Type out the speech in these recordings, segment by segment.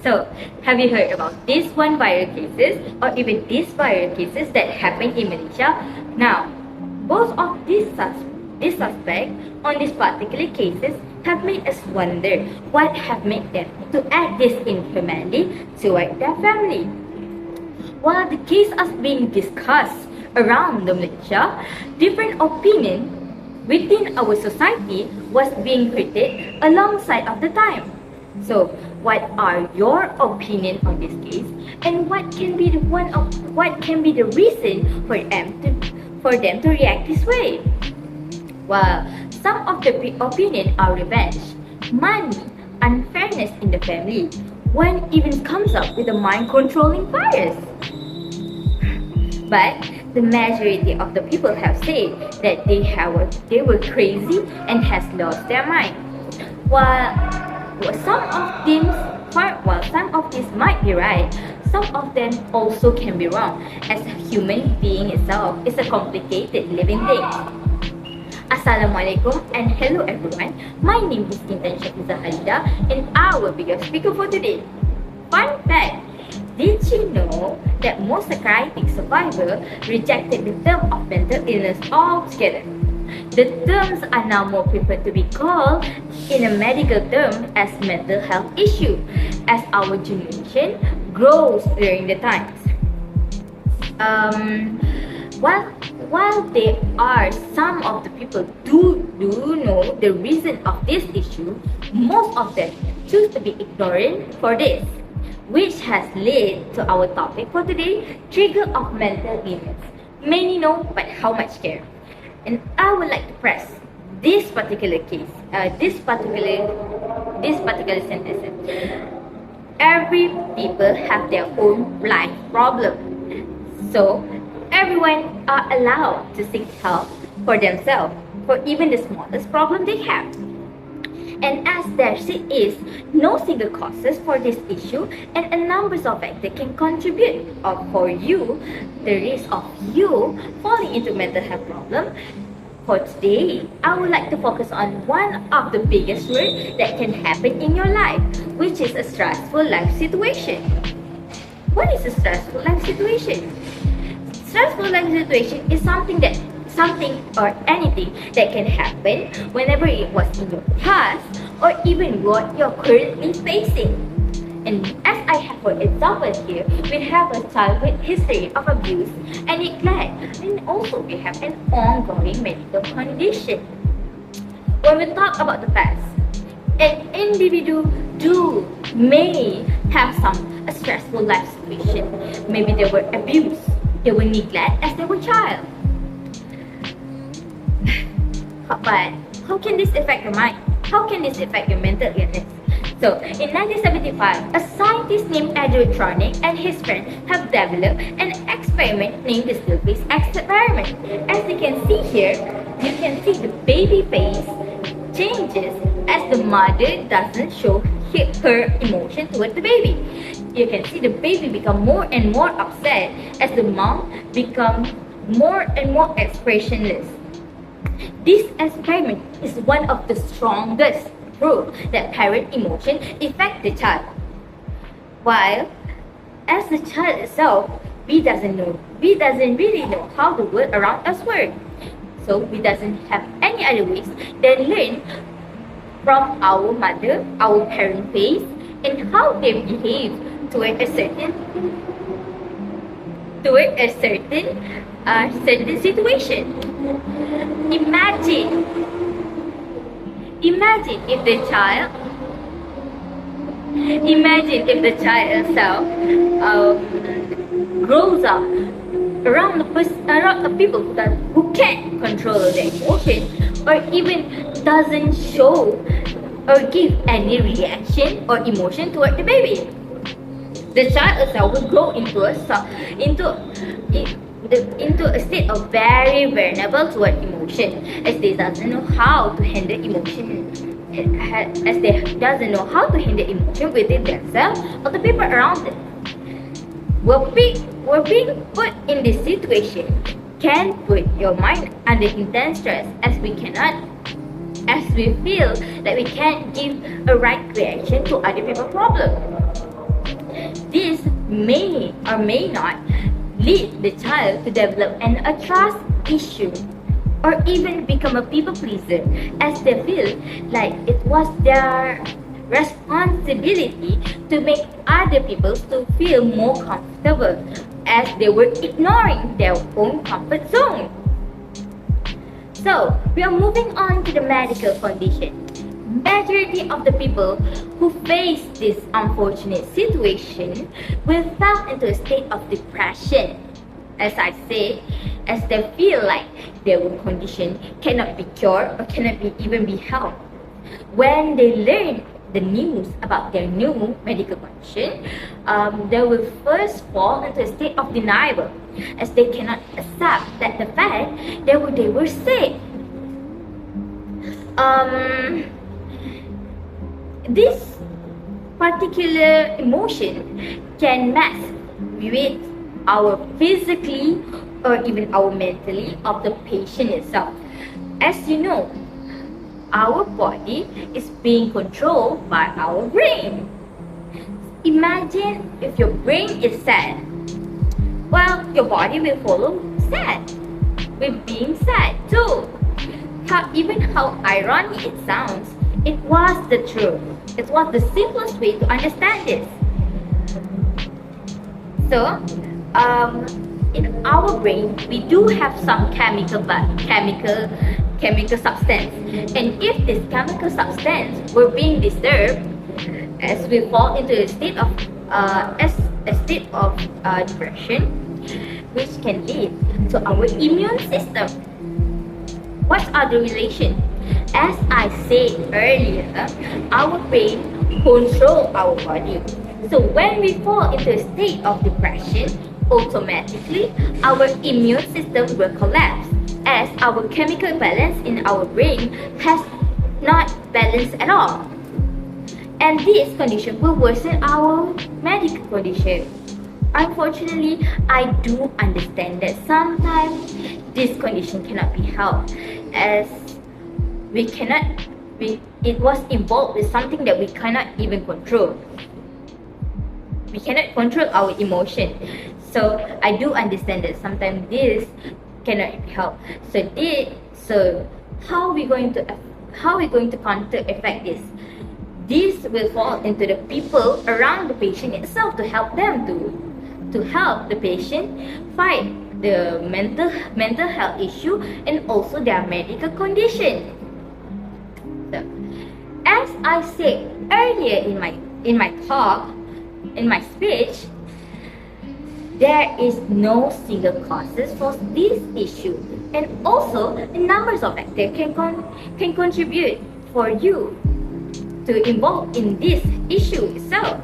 So, have you heard about these one viral cases or even these viral cases that happened in Malaysia? Now, both of these suspects on these particular cases have made us wonder what have made them to act this inhumanely toward their family. While the case is being discussed around Malaysia, different opinion within our society was being created alongside of the time. So, what are your opinion on this case, and what can be the reason for them to react this way? Well, some of the opinion are revenge, money, unfairness in the family. One even comes up with a mind-controlling virus. But the majority of the people have said that they were crazy and has lost their mind. While some of these might be right, some of them also can be wrong, as a human being itself is a complicated living thing. Assalamualaikum and hello everyone. My name is Binti Syafiza Halida and I will be your speaker for today. Fun fact, did you know that most psychiatric survivors rejected the term of mental illness altogether? The terms are now more preferred to be called in a medical term as mental health issue as our generation grows during the times. While there are some of the people do know the reason of this issue, most of them choose to be ignorant for this, which has led to our topic for today, trigger of mental illness. Many know, but how much care? And I would like to press this particular case, this particular sentence. Every people have their own life problem, so everyone are allowed to seek help for themselves for even the smallest problem they have. And as there is no single causes for this issue and a number of factors can contribute for you, the risk of you falling into mental health problem. For today, I would like to focus on one of the biggest risks that can happen in your life, which is a stressful life situation. What is a stressful life situation? Stressful life situation is something or anything that can happen whenever it was in your past or even what you're currently facing. And as I have for example here, we have a childhood history of abuse and neglect, and also we have an ongoing medical condition. When we talk about the past, an individual may have a stressful life situation. Maybe they were abused, they were neglected as they were child. But how can this affect your mind? How can this affect your mental illness? So, in 1975, a scientist named Edward Tronick and his friend have developed an experiment named the still face experiment. As you can see here, you can see the baby face changes as the mother doesn't show her emotion toward the baby. You can see the baby become more and more upset as the mom becomes more and more expressionless. This experiment is one of the strongest proof that parent emotion affect the child. While as the child itself, we doesn't really know how the world around us works. So we doesn't have any other ways than learn from our mother, our parent face, and how they behave toward a certain situation. Imagine if the child itself grows up around the people who can't control their emotion or even doesn't show or give any reaction or emotion toward the baby. The child itself will grow into a state of very vulnerable toward emotion, as they doesn't know how to handle emotion, within themselves or the people around them. We're being put in this situation can put your mind under intense stress, as we feel that we can't give a right reaction to other people's problems. This may or may not lead the child to develop an trust issue or even become a people pleaser, as they feel like it was their responsibility to make other people to feel more comfortable, as they were ignoring their own comfort zone. So, we are moving on to the medical condition. Majority of the people who face this unfortunate situation will fall into a state of depression. As I say, as they feel like their own condition cannot be cured or cannot even be helped. When they learn the news about their new medical condition, they will first fall into a state of denial, as they cannot accept that the fact they were sick. This particular emotion can mess with our physically or even our mentally of the patient itself. As you know, our body is being controlled by our brain. Imagine if your brain is sad. Well, your body will follow sad, with being sad too. Even how ironic it sounds, it was the truth. It was the simplest way to understand this. So, in our brain, we do have some chemical substance, and if this chemical substance were being disturbed, as we fall into a state of depression, which can lead to our immune system. What are the relation? As I said earlier, our brain controls our body. So when we fall into a state of depression, automatically our immune system will collapse, as our chemical balance in our brain has not balanced at all. And this condition will worsen our medical condition. Unfortunately, I do understand that sometimes this condition cannot be helped, as it was involved with something that we cannot even control. We cannot control our emotion. So I do understand that sometimes this cannot help. So how are we going to counter effect this? This will fall into the people around the patient itself to help them to help the patient fight the mental health issue and also their medical condition. So, as I said earlier in my talk, in my speech, there is no single causes for this issue, and also the numbers of factors can contribute for you to involve in this issue itself.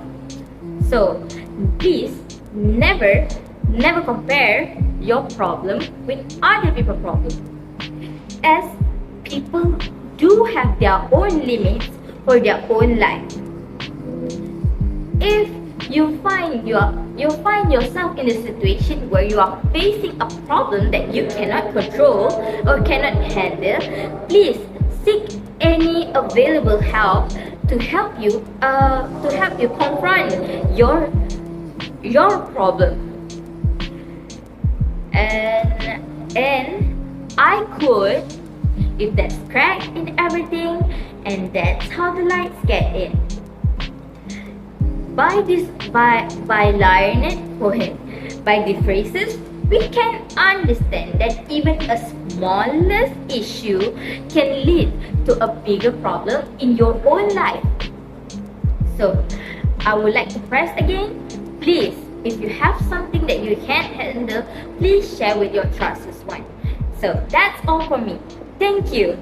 So please never compare your problem with other people's problem, as people do have their own limits for their own life. If you find yourself in a situation where you are facing a problem that you cannot control or cannot handle, please seek any available help to help you confront your problem. And I could, if that's crack in everything, and that's how the lights get in. By learning poem, by the phrases, we can understand that even a smallest issue can lead to a bigger problem in your own life. So, I would like to press again, please, if you have something that you can't handle, please share with your trusted one. So, that's all for me. Thank you.